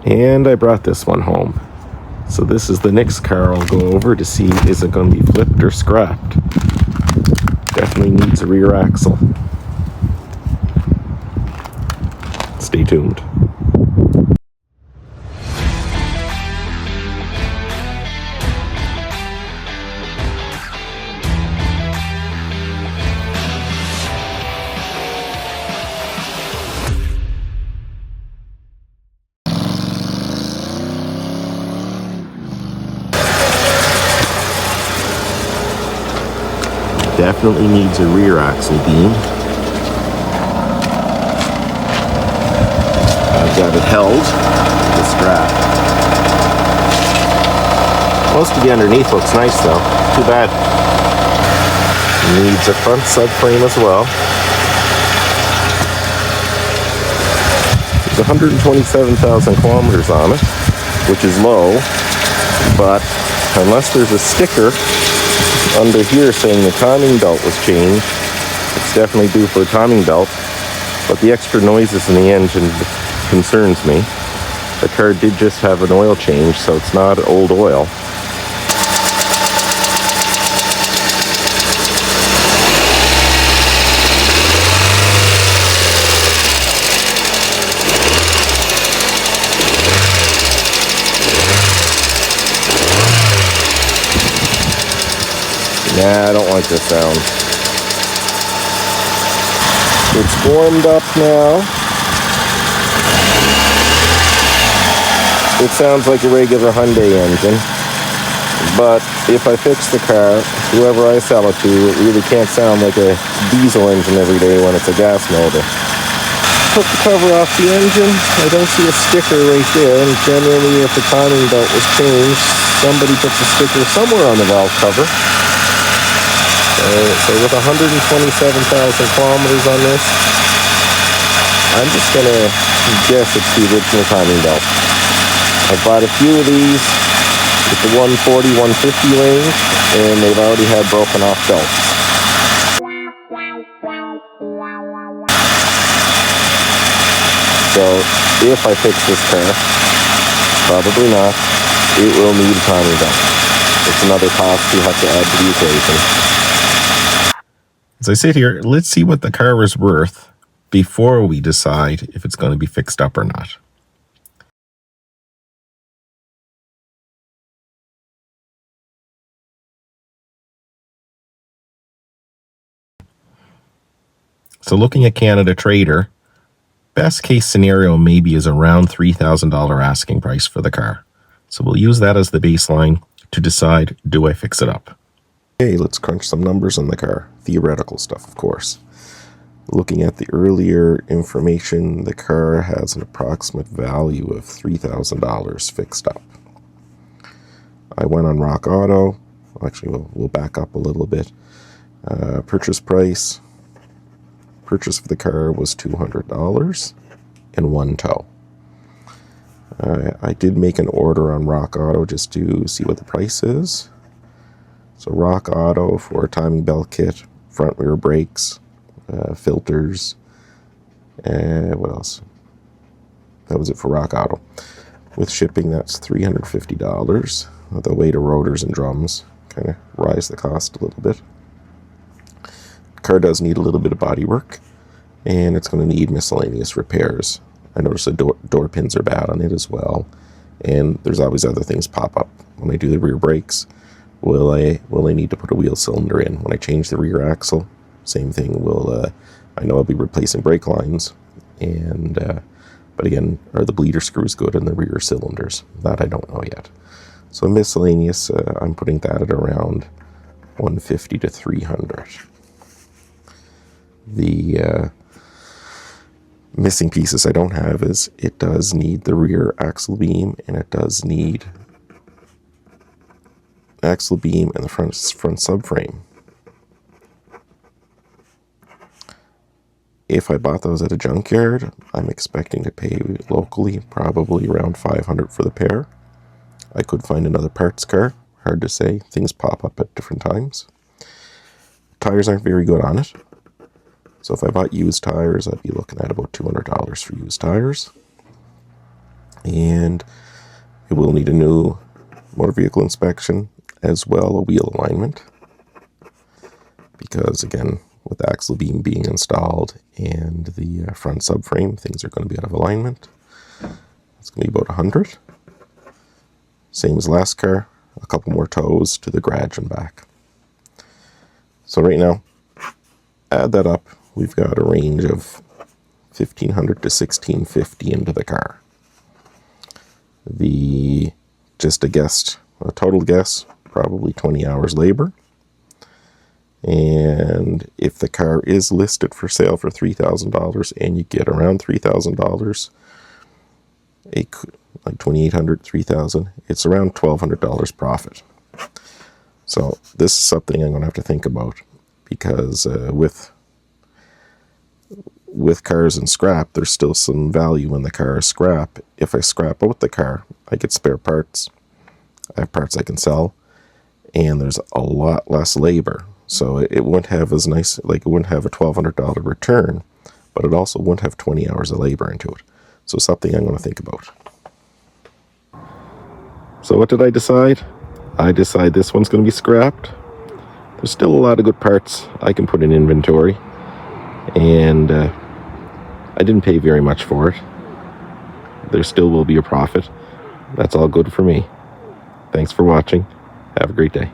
And I brought this one home. So this is the next car I'll go over to see, is it going to be flipped or scrapped. Definitely needs a rear axle. Stay tuned. Definitely needs a rear axle beam. I've got it held with a strap. Most of the underneath looks nice though. Too bad. Needs a front subframe as well. There's 127,000 kilometers on it, which is low, but unless there's a sticker under here saying the timing belt was changed, it's definitely due for a timing belt, but the extra noises in the engine concerns me. The car did just have an oil change, so it's not old oil. Nah, I don't like this sound. It's warmed up now. It sounds like a regular Hyundai engine. But if I fix the car, whoever I sell it to, it really can't sound like a diesel engine every day when it's a gas motor. Took the cover off the engine. I don't see a sticker right there. And generally, if the timing belt was changed, somebody puts a sticker somewhere on the valve cover. So with 127,000 kilometers on this, I'm just going to guess it's the original timing belt. I've bought a few of these with the 140, 150 range, and they've already had broken off belts. So if I fix this car, probably not, it will need a timing belt. It's another cost you have to add to the equation. As I sit here, let's see what the car is worth before we decide if it's going to be fixed up or not. So looking at Canada Trader, best case scenario maybe is around $3,000 asking price for the car. So we'll use that as the baseline to decide, do I fix it up? Okay, let's crunch some numbers on the car. Theoretical stuff, of course. Looking at the earlier information, the car has an approximate value of $3,000 fixed up. I went on Rock Auto. Actually, we'll back up a little bit. Purchase price. Purchase of the car was $200 and one tow. I did make an order on Rock Auto just to see what the price is. So Rock Auto for a timing belt kit, front rear brakes, filters, and what else? That was it for Rock Auto. With shipping, that's $350. The weight of rotors and drums kind of rise the cost a little bit. The car does need a little bit of body work, and it's going to need miscellaneous repairs. I noticed the door pins are bad on it as well, and there's always other things pop up. When I do the rear brakes, will I need to put a wheel cylinder in? When I change the rear axle, same thing. I know I'll be replacing brake lines, and but again, are the bleeder screws good in the rear cylinders? That I don't know yet. So miscellaneous, I'm putting that at around $150 to $300. The missing pieces I don't have is it does need the rear axle beam, and it does need axle beam and the front subframe. If I bought those at a junkyard, I'm expecting to pay locally probably around $500 for the pair. I could find another parts car. Hard to say. Things pop up at different times. Tires aren't very good on it. So if I bought used tires, I'd be looking at about $200 for used tires. And it will need a new motor vehicle inspection, as well a wheel alignment, because again, with the axle beam being installed and the front subframe, things are going to be out of alignment. It's going to be about 100. Same as last car, a couple more tows to the garage and back. So right now, add that up, we've got a range of $1,500 to $1,650 into the car. Just a total guess, probably 20 hours labor. And if the car is listed for sale for $3,000 and you get around $3,000, like $2,800, $3,000, it's around $1,200 profit. So this is something I'm going to have to think about, because with cars and scrap, there's still some value when the car is scrap. If I scrap out the car, I get spare parts. I have parts I can sell, and there's a lot less labor. So it wouldn't have as nice, like it wouldn't have a $1,200 return, but it also wouldn't have 20 hours of labor into it. So something I'm going to think about. So what did I decide? I decide this one's going to be scrapped. There's still a lot of good parts I can put in inventory, and I didn't pay very much for it. There still will be a profit. That's all good for me. Thanks for watching. Have a great day.